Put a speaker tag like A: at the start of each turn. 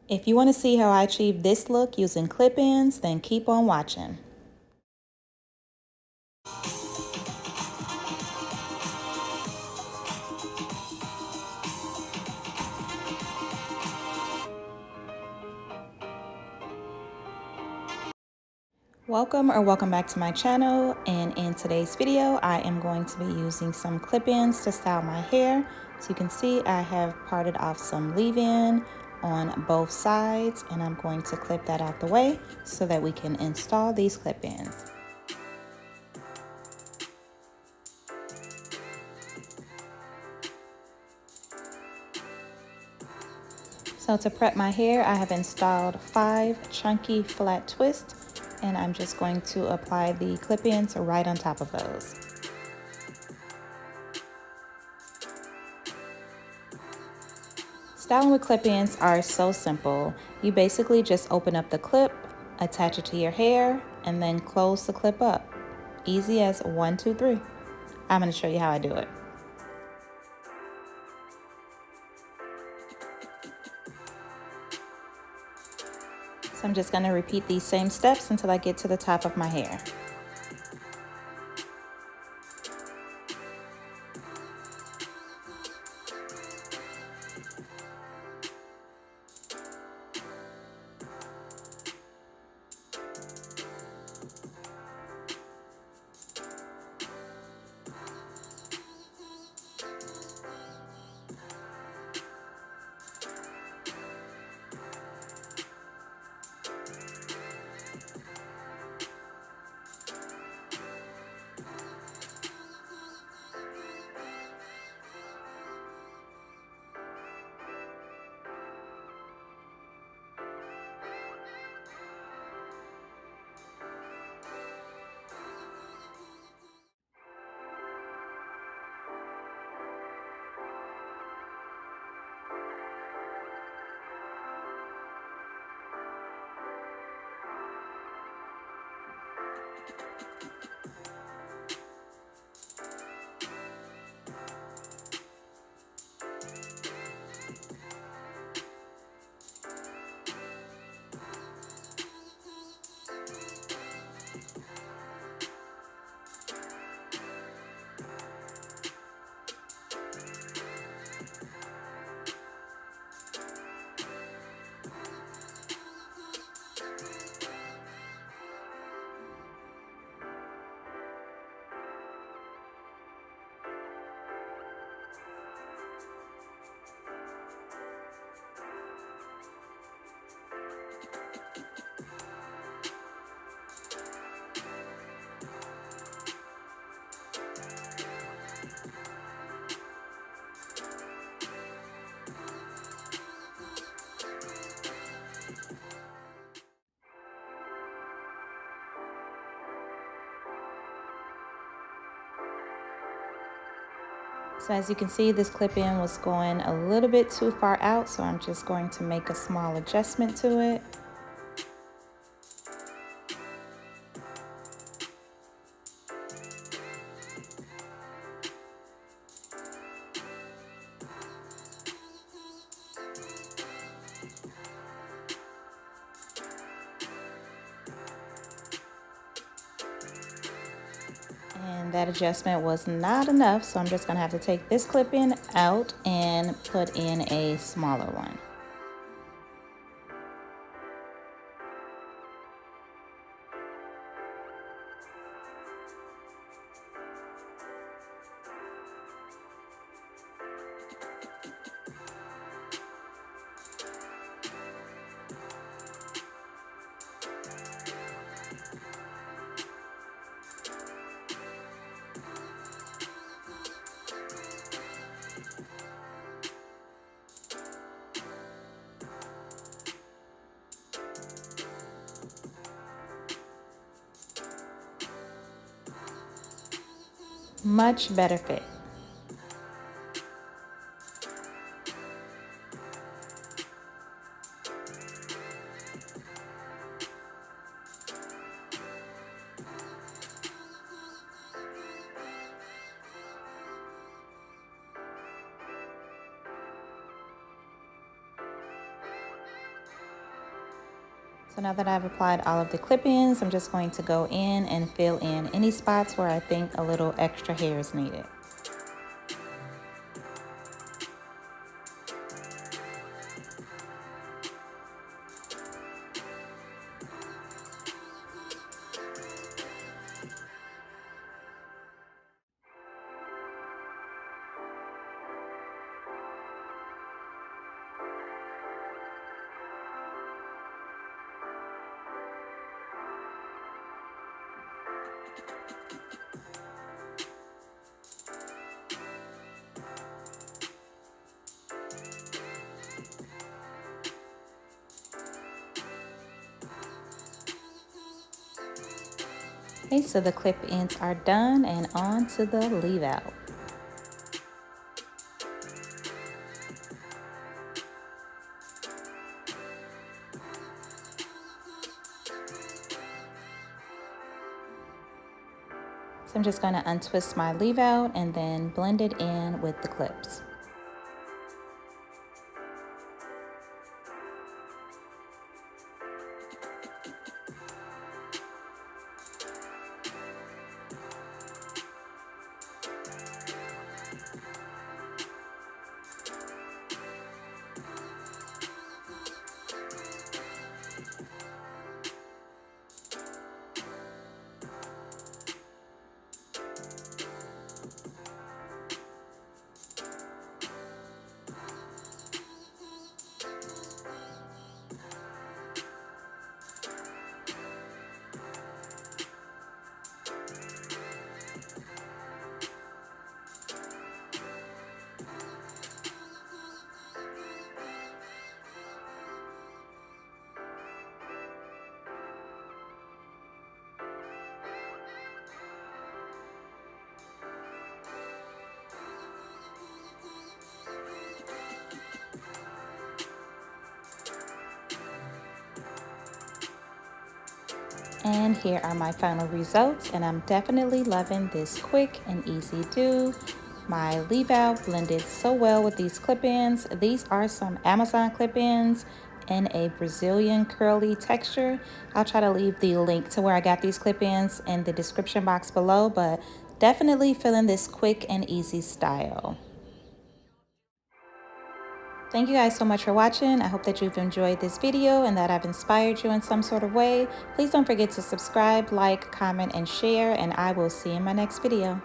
A: If you want to see how I achieve this look using clip-ins, then keep on watching. Welcome back to my channel, and in today's video I am going to be using some clip-ins to style my hair. So you can see I have parted off some leave-in on both sides, and I'm going to clip that out the way so that we can install these clip-ins. So to prep my hair, I have installed 5 chunky flat twists, and I'm just going to apply the clip-ins right on top of those. Styling with clip-ins are so simple. You basically just open up the clip, attach it to your hair, and then close the clip up. Easy as 1, 2, 3. I'm going to show you how I do it. So I'm just going to repeat these same steps until I get to the top of my hair. So as you can see, this clip-in was going a little bit too far out, so I'm just going to make a small adjustment to it. And that adjustment was not enough, so I'm just going to have to take this clip-in out and put in a smaller one. Much better fit. So now that I've applied all of the clip-ins, I'm just going to go in and fill in any spots where I think a little extra hair is needed. Okay, so the clip ends are done and on to the leave out. So I'm just going to untwist my leave out and then blend it in with the clips. And here are my final results, and I'm definitely loving this quick and easy do. My leave out blended so well with these clip-ins. These are some Amazon clip-ins in a Brazilian curly texture. I'll try to leave the link to where I got these clip-ins in the description box below, but definitely feeling this quick and easy style. Thank you guys so much for watching. I hope that you've enjoyed this video and that I've inspired you in some sort of way. Please don't forget to subscribe, like, comment, and share, and I will see you in my next video.